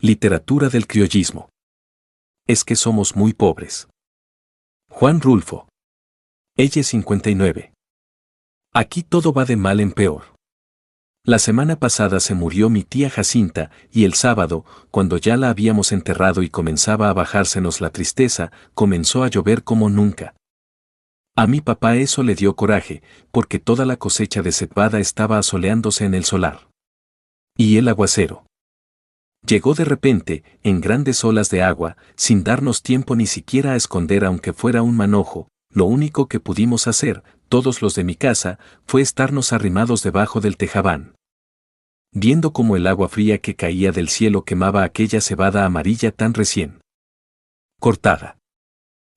Literatura del criollismo. Es que somos muy pobres. Juan Rulfo. Elle 59. Aquí todo va de mal en peor. La semana pasada se murió mi tía Jacinta, y el sábado, cuando ya la habíamos enterrado y comenzaba a bajársenos la tristeza, comenzó a llover como nunca. A mi papá eso le dio coraje, porque toda la cosecha de cebada estaba asoleándose en el solar. Y el aguacero llegó de repente, en grandes olas de agua, sin darnos tiempo ni siquiera a esconder aunque fuera un manojo. Lo único que pudimos hacer, todos los de mi casa, fue estarnos arrimados debajo del tejabán, viendo cómo el agua fría que caía del cielo quemaba aquella cebada amarilla tan recién cortada.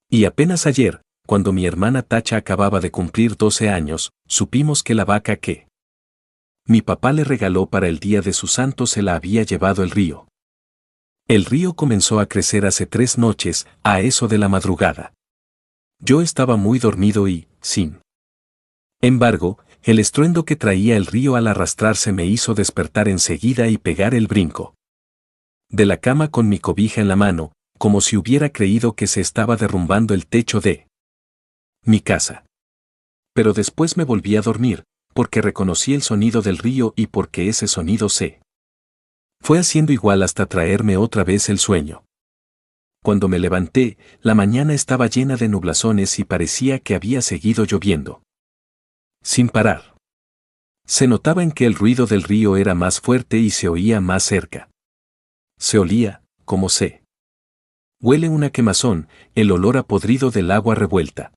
Y apenas ayer, cuando mi hermana Tacha acababa de cumplir 12 años, supimos que la vaca que mi papá le regaló para el día de su santo se la había llevado el río. El río comenzó a crecer hace 3 noches, a eso de la madrugada. Yo estaba muy dormido y, sin embargo, el estruendo que traía el río al arrastrarse me hizo despertar enseguida y pegar el brinco de la cama con mi cobija en la mano, como si hubiera creído que se estaba derrumbando el techo de mi casa. Pero después me volví a dormir, porque reconocí el sonido del río y porque ese sonido se fue haciendo igual hasta traerme otra vez el sueño. Cuando me levanté, la mañana estaba llena de nublazones y parecía que había seguido lloviendo sin parar. Se notaba en que el ruido del río era más fuerte y se oía más cerca. Se olía, como se huele una quemazón, el olor a podrido del agua revuelta.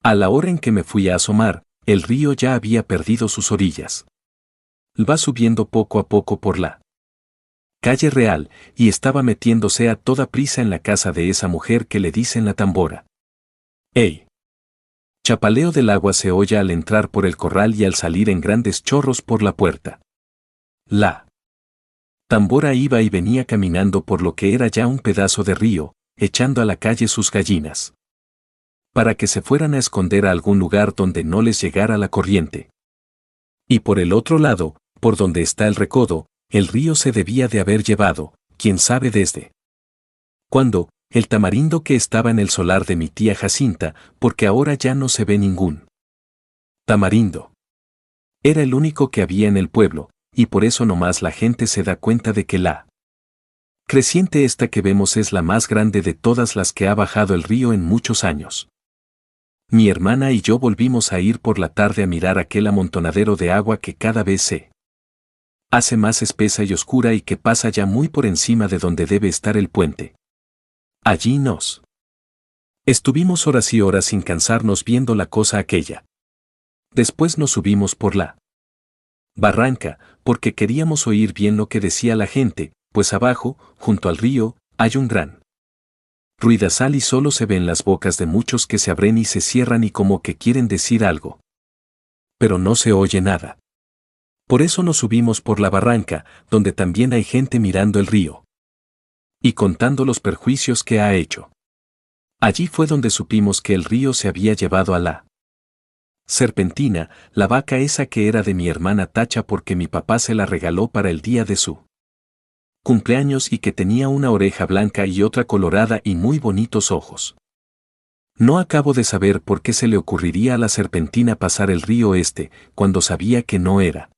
A la hora en que me fui a asomar, el río ya había perdido sus orillas. Va subiendo poco a poco por la calle Real, y estaba metiéndose a toda prisa en la casa de esa mujer que le dicen la tambora. ¡Ey! Chapaleo del agua se oye al entrar por el corral y al salir en grandes chorros por la puerta. La tambora iba y venía caminando por lo que era ya un pedazo de río, echando a la calle sus gallinas, para que se fueran a esconder a algún lugar donde no les llegara la corriente. Y por el otro lado, por donde está el recodo, el río se debía de haber llevado, quién sabe desde cuándo, el tamarindo que estaba en el solar de mi tía Jacinta, porque ahora ya no se ve ningún tamarindo. Era el único que había en el pueblo, y por eso nomás la gente se da cuenta de que la creciente esta que vemos es la más grande de todas las que ha bajado el río en muchos años. Mi hermana y yo volvimos a ir por la tarde a mirar aquel amontonadero de agua que cada vez se hace más espesa y oscura y que pasa ya muy por encima de donde debe estar el puente. Allí nos estuvimos horas y horas sin cansarnos viendo la cosa aquella. Después nos subimos por la barranca, porque queríamos oír bien lo que decía la gente, pues abajo, junto al río, hay un gran ruidazal y solo se ven las bocas de muchos que se abren y se cierran y como que quieren decir algo. Pero no se oye nada. Por eso nos subimos por la barranca, donde también hay gente mirando el río y contando los perjuicios que ha hecho. Allí fue donde supimos que el río se había llevado a la Serpentina, la vaca esa que era de mi hermana Tacha porque mi papá se la regaló para el día de su cumpleaños y que tenía una oreja blanca y otra colorada y muy bonitos ojos. No acabo de saber por qué se le ocurriría a la Serpentina pasar el río cuando sabía que no era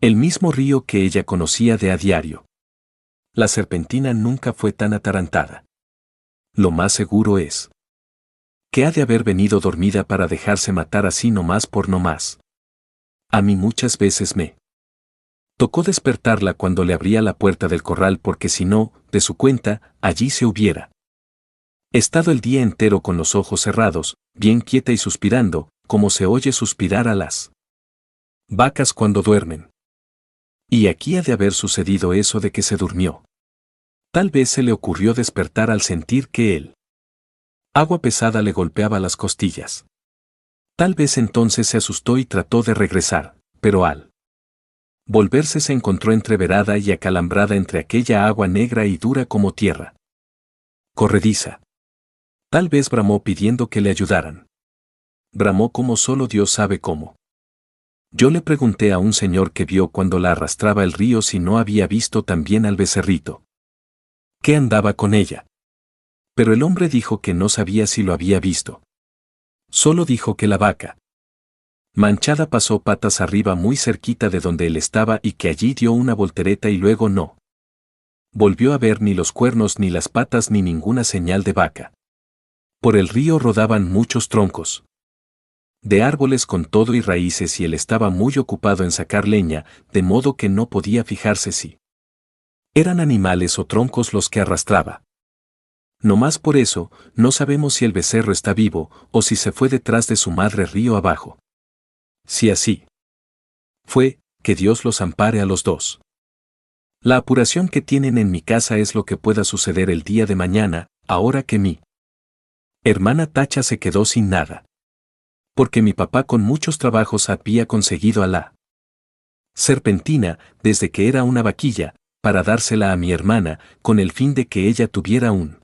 el mismo río que ella conocía de a diario. La Serpentina nunca fue tan atarantada. Lo más seguro es que ha de haber venido dormida para dejarse matar así nomás por nomás. A mí muchas veces me tocó despertarla cuando le abría la puerta del corral porque si no, de su cuenta, allí se hubiera estado el día entero con los ojos cerrados, bien quieta y suspirando, como se oye suspirar a las vacas cuando duermen. Y aquí ha de haber sucedido eso de que se durmió. Tal vez se le ocurrió despertar al sentir que el agua pesada le golpeaba las costillas. Tal vez entonces se asustó y trató de regresar, pero al volverse se encontró entreverada y acalambrada entre aquella agua negra y dura como tierra corrediza. Tal vez bramó pidiendo que le ayudaran. Bramó como solo Dios sabe cómo. Yo le pregunté a un señor que vio cuando la arrastraba el río si no había visto también al becerrito. ¿Qué andaba con ella? Pero el hombre dijo que no sabía si lo había visto. Solo dijo que la vaca manchada pasó patas arriba muy cerquita de donde él estaba y que allí dio una voltereta y luego no volvió a ver ni los cuernos ni las patas ni ninguna señal de vaca. Por el río rodaban muchos troncos de árboles con todo y raíces y él estaba muy ocupado en sacar leña, de modo que no podía fijarse si eran animales o troncos los que arrastraba. No más por eso, no sabemos si el becerro está vivo o si se fue detrás de su madre río abajo. Si así fue, que Dios los ampare a los dos. La apuración que tienen en mi casa es lo que pueda suceder el día de mañana, ahora que mi hermana Tacha se quedó sin nada. Porque mi papá con muchos trabajos había conseguido a la serpentina, desde que era una vaquilla, para dársela a mi hermana, con el fin de que ella tuviera un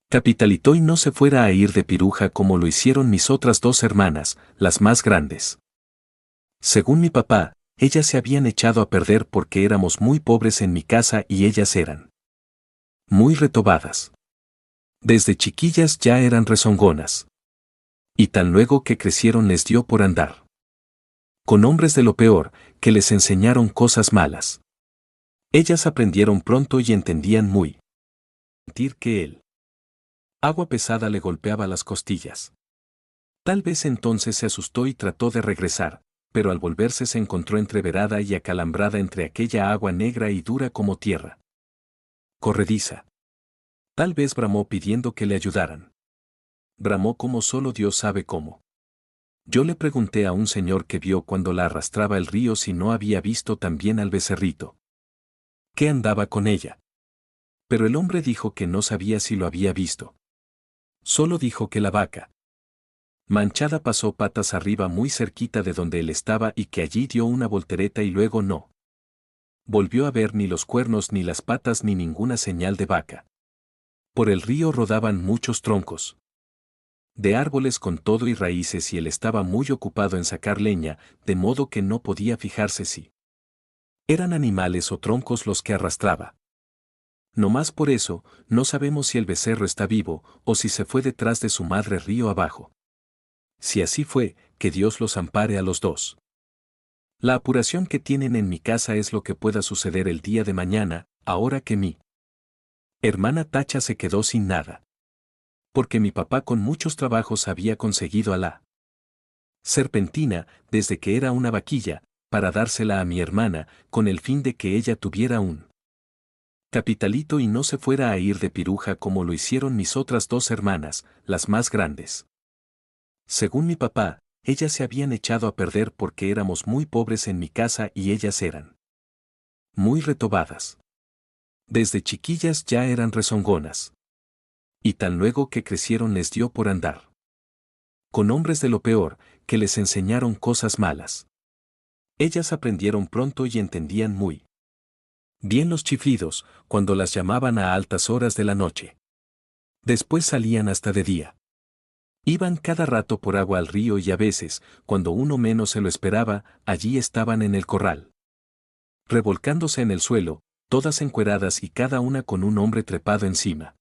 capitalito y no se fuera a ir de piruja como lo hicieron mis otras dos hermanas, las más grandes. Según mi papá, ellas se habían echado a perder porque éramos muy pobres en mi casa y ellas eran muy retobadas. Desde chiquillas ya eran rezongonas. Y tan luego que crecieron les dio por andar con hombres de lo peor, que les enseñaron cosas malas. Ellas aprendieron pronto y entendían muy sentir que el agua pesada le golpeaba las costillas. Tal vez entonces se asustó y trató de regresar, pero al volverse se encontró entreverada y acalambrada entre aquella agua negra y dura como tierra corrediza. Tal vez bramó pidiendo que le ayudaran. Bramó como solo Dios sabe cómo. Yo le pregunté a un señor que vio cuando la arrastraba el río si no había visto también al becerrito. ¿Qué andaba con ella? Pero el hombre dijo que no sabía si lo había visto. Solo dijo que la vaca manchada pasó patas arriba muy cerquita de donde él estaba y que allí dio una voltereta y luego no volvió a ver ni los cuernos ni las patas ni ninguna señal de vaca. Por el río rodaban muchos troncos de árboles con todo y raíces y él estaba muy ocupado en sacar leña, de modo que no podía fijarse si eran animales o troncos los que arrastraba. No más por eso, no sabemos si el becerro está vivo o si se fue detrás de su madre río abajo. Si así fue, que Dios los ampare a los dos. La apuración que tienen en mi casa es lo que pueda suceder el día de mañana, ahora que mi hermana Tacha se quedó sin nada. Porque mi papá con muchos trabajos había conseguido a la serpentina, desde que era una vaquilla, para dársela a mi hermana, con el fin de que ella tuviera un capitalito y no se fuera a ir de piruja como lo hicieron mis otras dos hermanas, las más grandes. Según mi papá, ellas se habían echado a perder porque éramos muy pobres en mi casa y ellas eran muy retobadas. Desde chiquillas ya eran rezongonas. Y tan luego que crecieron les dio por andar con hombres de lo peor, que les enseñaron cosas malas. Ellas aprendieron pronto y entendían muy bien los chiflidos, cuando las llamaban a altas horas de la noche. Después salían hasta de día. Iban cada rato por agua al río y a veces, cuando uno menos se lo esperaba, allí estaban en el corral, revolcándose en el suelo, todas encueradas y cada una con un hombre trepado encima.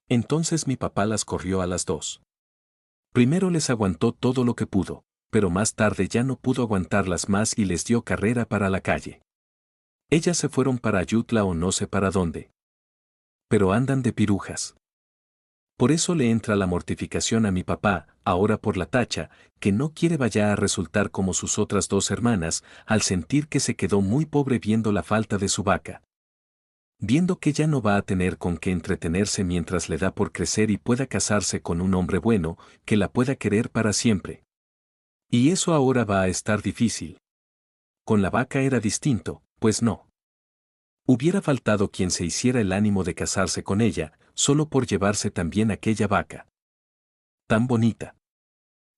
Entonces mi papá las corrió a las dos. Primero les aguantó todo lo que pudo, pero más tarde ya no pudo aguantarlas más y les dio carrera para la calle. Ellas se fueron para Ayutla o no sé para dónde. Pero andan de pirujas. Por eso le entra la mortificación a mi papá, ahora por la Tacha, que no quiere vaya a resultar como sus otras dos hermanas, al sentir que se quedó muy pobre viendo la falta de su vaca. Viendo que ya no va a tener con qué entretenerse mientras le da por crecer y pueda casarse con un hombre bueno, que la pueda querer para siempre. Y eso ahora va a estar difícil. Con la vaca era distinto, pues no hubiera faltado quien se hiciera el ánimo de casarse con ella, solo por llevarse también aquella vaca tan bonita.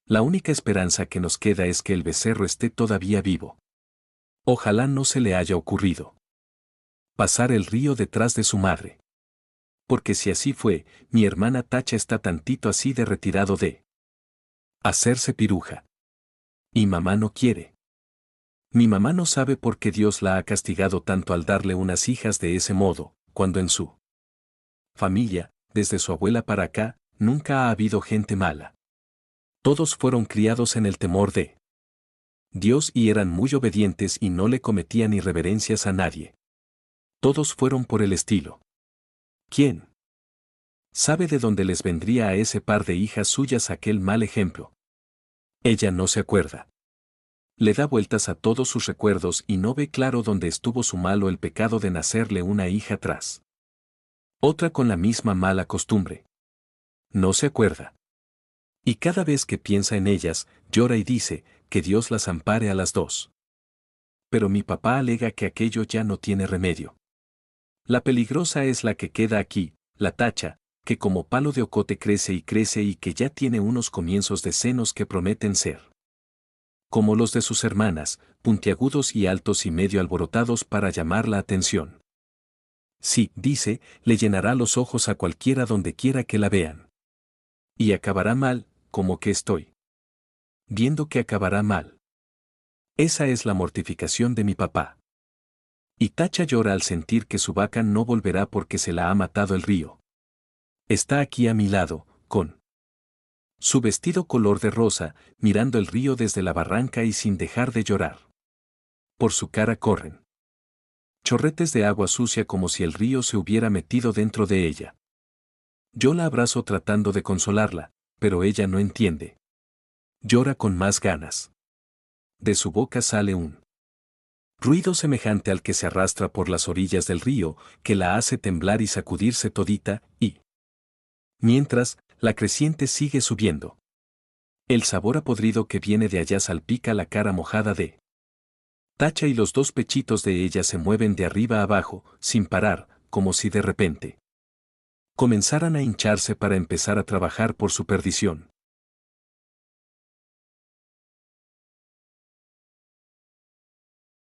La única esperanza que nos queda es que el becerro esté todavía vivo. Ojalá no se le haya ocurrido pasar el río detrás de su madre. Porque si así fue, mi hermana Tacha está tantito así de retirado de hacerse piruja. Y mamá no quiere. Mi mamá no sabe por qué Dios la ha castigado tanto al darle unas hijas de ese modo, cuando en su familia, desde su abuela para acá, nunca ha habido gente mala. Todos fueron criados en el temor de Dios y eran muy obedientes y no le cometían irreverencias a nadie. Todos fueron por el estilo. ¿Quién sabe de dónde les vendría a ese par de hijas suyas aquel mal ejemplo? Ella no se acuerda. Le da vueltas a todos sus recuerdos y no ve claro dónde estuvo su mal o el pecado de nacerle una hija tras otra con la misma mala costumbre. No se acuerda. Y cada vez que piensa en ellas, llora y dice, que Dios las ampare a las dos. Pero mi papá alega que aquello ya no tiene remedio. La peligrosa es la que queda aquí, la tacha, que como palo de ocote crece y que ya tiene unos comienzos de senos que prometen ser como los de sus hermanas, puntiagudos y altos y medio alborotados para llamar la atención. Sí, dice, le llenará los ojos a cualquiera donde quiera que la vean. Y acabará mal, como que estoy viendo que acabará mal. Esa es la mortificación de mi papá. Y Tacha llora al sentir que su vaca no volverá porque se la ha matado el río. Está aquí a mi lado, con su vestido color de rosa, mirando el río desde la barranca y sin dejar de llorar. Por su cara corren chorretes de agua sucia como si el río se hubiera metido dentro de ella. Yo la abrazo tratando de consolarla, pero ella no entiende. Llora con más ganas. De su boca sale un ruido semejante al que se arrastra por las orillas del río, que la hace temblar y sacudirse todita, y mientras, la creciente sigue subiendo. El sabor a podrido que viene de allá salpica la cara mojada de Tacha y los dos pechitos de ella se mueven de arriba a abajo, sin parar, como si de repente comenzaran a hincharse para empezar a trabajar por su perdición.